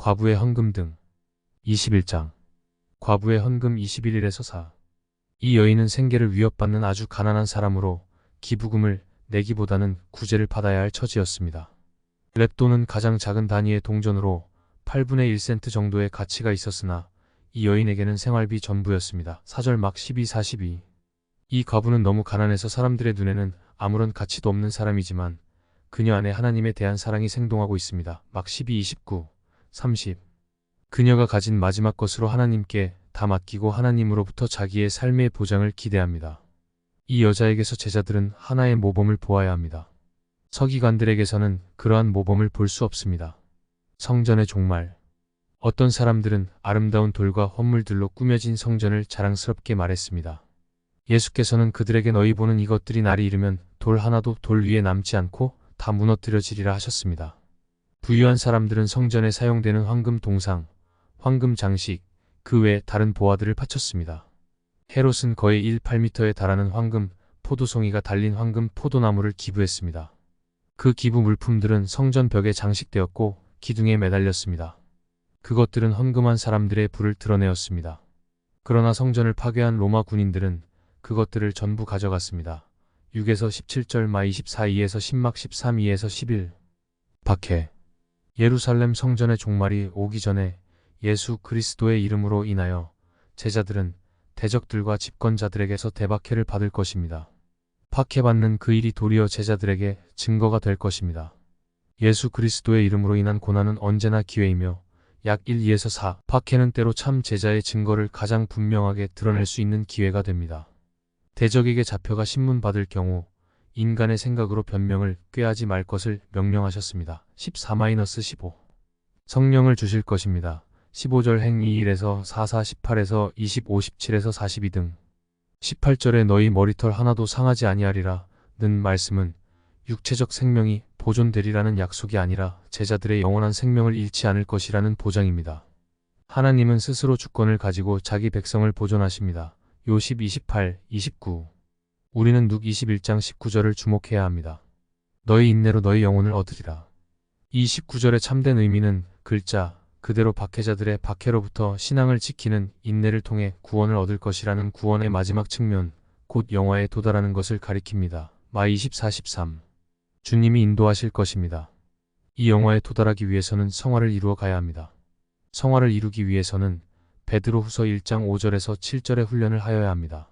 과부의 헌금 등. 21장. 과부의 헌금 21일에서 4. 이 여인은 생계를 위협받는 아주 가난한 사람으로 기부금을 내기보다는 구제를 받아야 할 처지였습니다. 랩돈은 가장 작은 단위의 동전으로 8분의 1센트 정도의 가치가 있었으나 이 여인에게는 생활비 전부였습니다. 4절 막 12-42. 이 과부는 너무 가난해서 사람들의 눈에는 아무런 가치도 없는 사람이지만 그녀 안에 하나님에 대한 사랑이 생동하고 있습니다. 막 12-29, 30. 그녀가 가진 마지막 것으로 하나님께 다 맡기고 하나님으로부터 자기의 삶의 보장을 기대합니다. 이 여자에게서 제자들은 하나의 모범을 보아야 합니다. 서기관들에게서는 그러한 모범을 볼 수 없습니다. 성전의 종말. 어떤 사람들은 아름다운 돌과 헌물들로 꾸며진 성전을 자랑스럽게 말했습니다. 예수께서는 그들에게 너희 보는 이것들이 날이 이르면 돌 하나도 돌 위에 남지 않고 다 무너뜨려지리라 하셨습니다. 부유한 사람들은 성전에 사용되는 황금 동상, 황금 장식, 그 외 다른 보화들을 바쳤습니다. 헤롯은 거의 1.8m에 달하는 황금 포도송이가 달린 황금 포도나무를 기부했습니다. 그 기부 물품들은 성전 벽에 장식되었고 기둥에 매달렸습니다. 그것들은 헌금한 사람들의 부를 드러내었습니다. 그러나 성전을 파괴한 로마 군인들은 그것들을 전부 가져갔습니다. 6에서 17절 마 24-2에서 10막 13-2에서 11. 박해. 예루살렘 성전의 종말이 오기 전에 예수 그리스도의 이름으로 인하여 제자들은 대적들과 집권자들에게서 대박해를 받을 것입니다. 박해받는 그 일이 도리어 제자들에게 증거가 될 것입니다. 예수 그리스도의 이름으로 인한 고난은 언제나 기회이며 약 1, 2에서 4. 박해는 때로 참 제자의 증거를 가장 분명하게 드러낼 수 있는 기회가 됩니다. 대적에게 잡혀가 신문받을 경우 인간의 생각으로 변명을 꾀하지 말 것을 명령하셨습니다. 14-15. 성령을 주실 것입니다. 15절 행 2일에서 4-4, 18에서 25, 17에서 42 등. 18절에 너희 머리털 하나도 상하지 아니하리라 는 말씀은 육체적 생명이 보존되리라는 약속이 아니라 제자들의 영원한 생명을 잃지 않을 것이라는 보장입니다. 하나님은 스스로 주권을 가지고 자기 백성을 보존하십니다. 요십 28, 29. 우리는 룩 21장 19절을 주목해야 합니다. 너희 인내로 너희 영혼을 얻으리라. 이 19절의 참된 의미는 글자 그대로 박해자들의 박해로부터 신앙을 지키는 인내를 통해 구원을 얻을 것이라는 구원의 마지막 측면, 곧 영화에 도달하는 것을 가리킵니다. 마 24-13. 주님이 인도하실 것입니다. 이 영화에 도달하기 위해서는 성화를 이루어 가야 합니다. 성화를 이루기 위해서는 베드로후서 1장 5절에서 7절의 훈련을 하여야 합니다.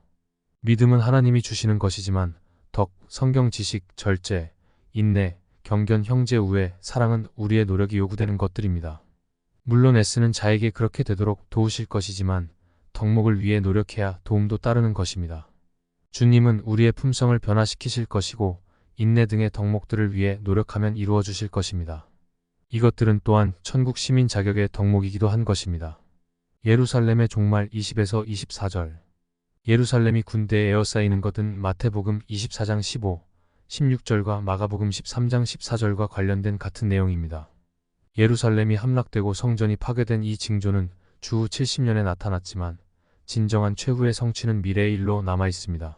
믿음은 하나님이 주시는 것이지만 덕, 성경 지식, 절제, 인내, 경견, 형제 우애, 사랑은 우리의 노력이 요구되는 것들입니다. 물론 애쓰는 자에게 그렇게 되도록 도우실 것이지만 덕목을 위해 노력해야 도움도 따르는 것입니다. 주님은 우리의 품성을 변화시키실 것이고 인내 등의 덕목들을 위해 노력하면 이루어 주실 것입니다. 이것들은 또한 천국 시민 자격의 덕목이기도 한 것입니다. 예루살렘의 종말 20에서 24절. 예루살렘이 군대에 에워싸이는 것은 마태복음 24장 15, 16절과 마가복음 13장 14절과 관련된 같은 내용입니다. 예루살렘이 함락되고 성전이 파괴된 이 징조는 주후 70년에 나타났지만 진정한 최후의 성취는 미래의 일로 남아 있습니다.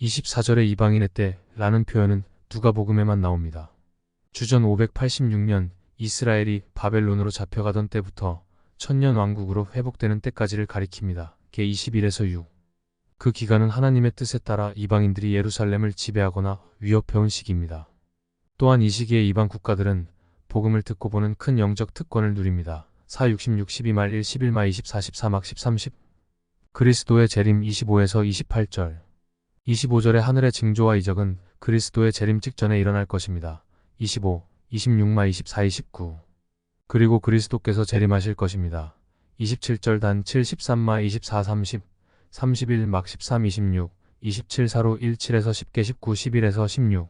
24절의 이방인의 때 라는 표현은 누가복음에만 나옵니다. 주전 586년 이스라엘이 바벨론으로 잡혀가던 때부터 천년 왕국으로 회복되는 때까지를 가리킵니다. 개 21에서 6. 그 기간은 하나님의 뜻에 따라 이방인들이 예루살렘을 지배하거나 위협해온 시기입니다. 또한 이 시기에 이방 국가들은 복음을 듣고 보는 큰 영적 특권을 누립니다. 4, 66, 12말 1, 11마 24, 14막 13, 10. 그리스도의 재림 25에서 28절. 25절의 하늘의 징조와 이적은 그리스도의 재림 직전에 일어날 것입니다. 25, 26마 24, 29. 그리고 그리스도께서 재림하실 것입니다. 27절 단 7, 13마 24, 30, 31 막 13, 26, 27 사로 1, 7에서 10개 19, 11에서 16.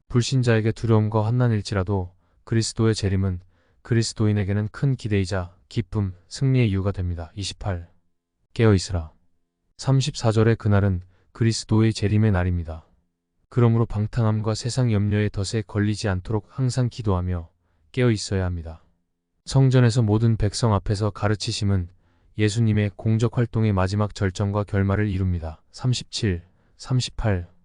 불신자에게 두려움과 환난일지라도 그리스도의 재림은 그리스도인에게는 큰 기대이자 기쁨, 승리의 이유가 됩니다. 28. 깨어있으라. 34절의 그날은 그리스도의 재림의 날입니다. 그러므로 방탕함과 세상 염려의 덫에 걸리지 않도록 항상 기도하며 깨어있어야 합니다. 성전에서 모든 백성 앞에서 가르치심은 예수님의 공적 활동의 마지막 절정과 결말을 이룹니다. 37, 38.